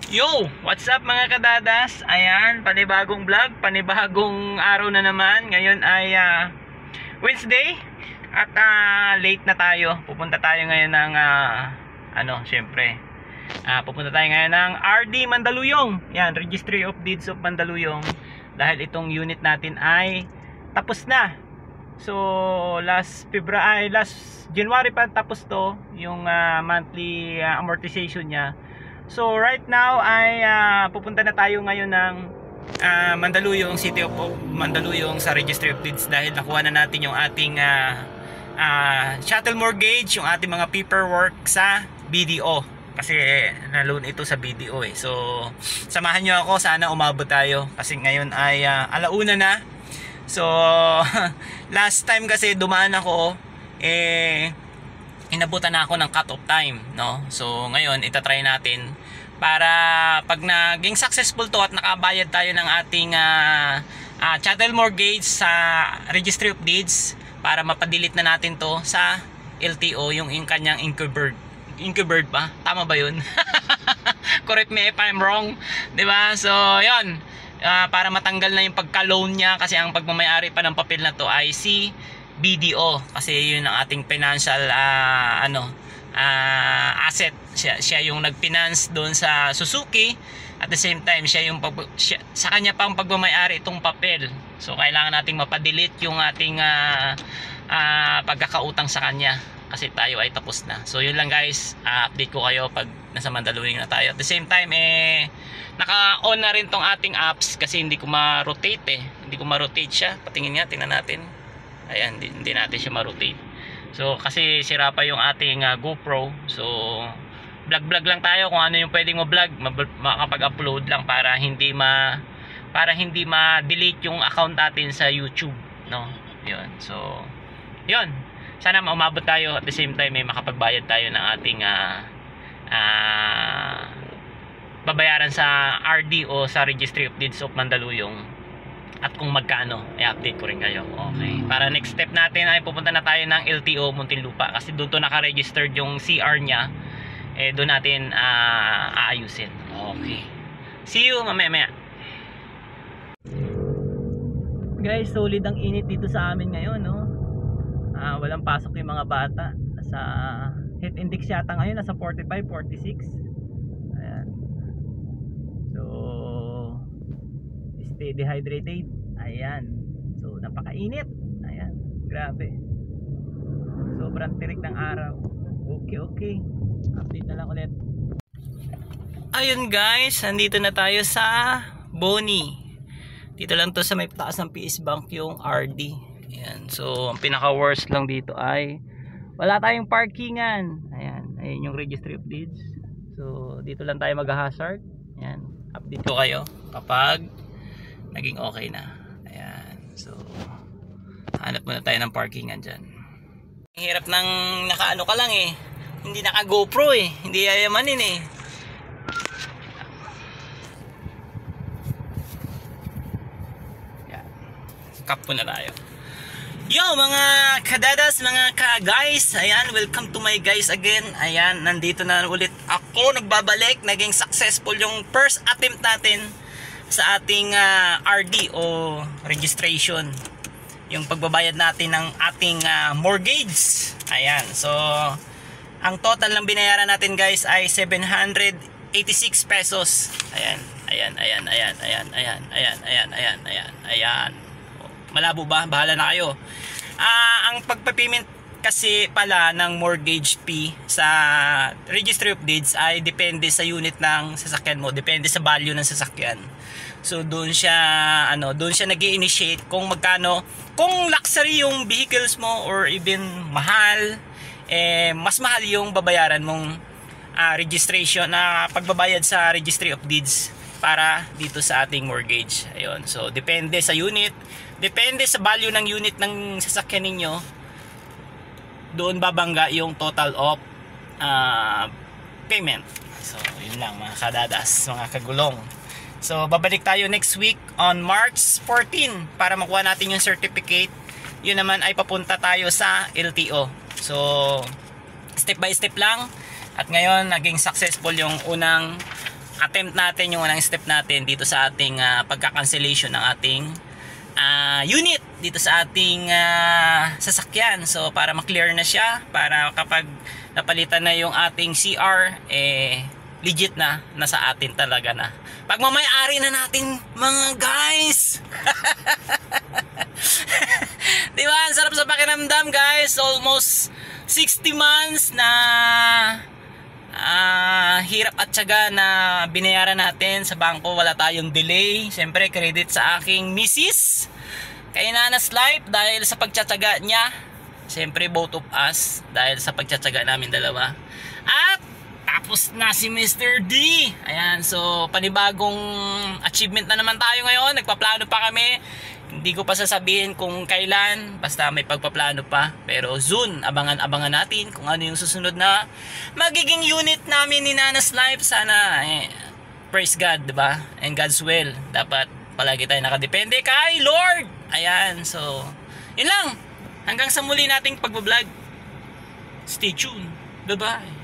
Yo! What's up mga kadadas? Ayan, panibagong vlog, panibagong araw na naman. Ngayon ay Wednesday at late na tayo. Pupunta tayo ngayon ng syempre pupunta tayo ngayon ng RD Mandaluyong. Yan, Registry of Deeds of Mandaluyong. Dahil itong unit natin ay tapos na. So last January pa tapos to yung monthly amortization niya. So right now ay pupunta na tayo ngayon ng Mandaluyong, City of Mandaluyong sa Registry of Deeds dahil nakuha na natin yung ating chattel mortgage, yung ating mga paperwork sa BDO kasi na-loan ito sa BDO eh. So samahan nyo ako, sana umabot tayo kasi ngayon ay alauna na. So last time kasi dumaan ako inabutan na ako ng cut-off time, no? So ngayon itatry natin para pag naging successful to at nakabayad tayo ng ating chattel mortgage sa Registry of Deeds para mapadelete na natin to sa LTO, yung kanyang incubird ba? Tama ba yun? Correct me if I'm wrong, di ba? So yun, para matanggal na yung pagka-loan niya kasi ang pagmamayari pa ng papel na to ay si BDO kasi yun ang ating financial asset. Siya yung nag-finance doon sa Suzuki, at the same time siya yung sa kanya pang pagmamayari itong papel. So kailangan nating mapadelete yung ating pagkakautang sa kanya kasi tayo ay tapos na. So yun lang guys, update ko kayo pag nasa Mandaluyong na tayo. At the same time naka-on na rin tong ating apps kasi hindi ko ma-rotate hindi ko ma-rotate siya. Patingin nga, tingnan natin. Ayan, hindi natin siya ma-rotate. So kasi sira pa yung ating GoPro. So vlog lang tayo kung ano yung pwedeng mo-vlog, makapag-upload lang para hindi ma-delete yung account natin sa YouTube, no? 'Yun. So 'yun. Sana maumabot tayo at the same time may makapagbayad tayo ng ating babayaran sa RD o sa Registry of Deeds of Mandaluyong. At kung magkano, i-update ko rin kayo. Okay. Para next step natin ay pupunta na tayo ng LTO Muntinlupa kasi doon to naka-registered yung CR niya. Doon natin aayusin. Okay. See you mamaya. Guys, solid ang init dito sa amin ngayon, no? Walang pasok yung mga bata. Nasa heat index yata ngayon nasa 45, 46. Ayan. So stay dehydrated. Ayan. So napakainit. Ayan. Grabe. Sobrang tirik ng araw. Okay. Update na lang ulit. Ayun guys, nandito na tayo sa Boni. Dito lang to sa may taas ng PS Bank yung RD. Ayan. So ang pinaka worst lang dito ay wala tayong parkingan. Ayan. Ayun yung Registry of Deeds. So dito lang tayo mag-hazard. Ayan. Update ko kayo kapag naging okay na. Ayan. So hanap muna tayo ng parkingan dyan. Ang hirap ng nakaano ka lang hindi naka GoPro hindi yayamanin Ayan. Kap po na tayo. Yo mga kadadas, mga ka-guys, ayan, welcome to my guys again. Ayan, nandito na ulit ako, nagbabalik. Naging successful yung first attempt natin sa ating RD o registration, yung pagbabayad natin ng ating mortgage. Ayan, so ang total ng binayaran natin guys ay 786 pesos. Ayan. Malabo ba? Bahala na kayo. Ang pagpapayment kasi pala ng mortgage fee sa Registry of Deeds ay depende sa unit ng sasakyan mo, depende sa value ng sasakyan. So doon siya nag-i-initiate kung magkano, kung luxury yung vehicles mo or even mahal, mas mahal yung babayaran mong registration na pagbabayad sa Registry of Deeds para dito sa ating mortgage. Ayun. So depende sa unit, depende sa value ng unit ng sasakyan ninyo, doon babangga yung total of payment. So yun lang mga kadadas, mga kagulong. So babalik tayo next week on March 14 para makuha natin yung certificate. Yun naman ay papunta tayo sa LTO. So step by step lang. At ngayon naging successful yung unang attempt natin, yung unang step natin dito sa ating pagka-cancellation ng ating unit dito sa ating sasakyan. So para ma-clear na siya, para kapag napalitan na yung ating CR, legit na, nasa atin talaga na. Pagmamay-ari na natin mga guys. Diba? Ang sarap sa pakiramdam guys. Almost 60 months na hirap at tiyaga na binayaran natin sa bangko. Wala tayong delay. Siyempre credit sa aking misis kay Nana's Life dahil sa pagtsatsaga niya. Siyempre both of us dahil sa pagtsatsaga namin dalawa. At tapos na si Mr. D. Ayan, so panibagong achievement na naman tayo ngayon. Nagpaplano pa kami. Hindi ko pa sasabihin kung kailan, basta may pagpaplano pa. Pero soon, abangan natin kung ano yung susunod na magiging unit namin ni Nana's Life. Sana, praise God, diba? And God's will. Dapat palagi tayo nakadepende kay Lord. Ayan, so, yun lang. Hanggang sa muli nating pagbablog. Stay tuned. Bye-bye.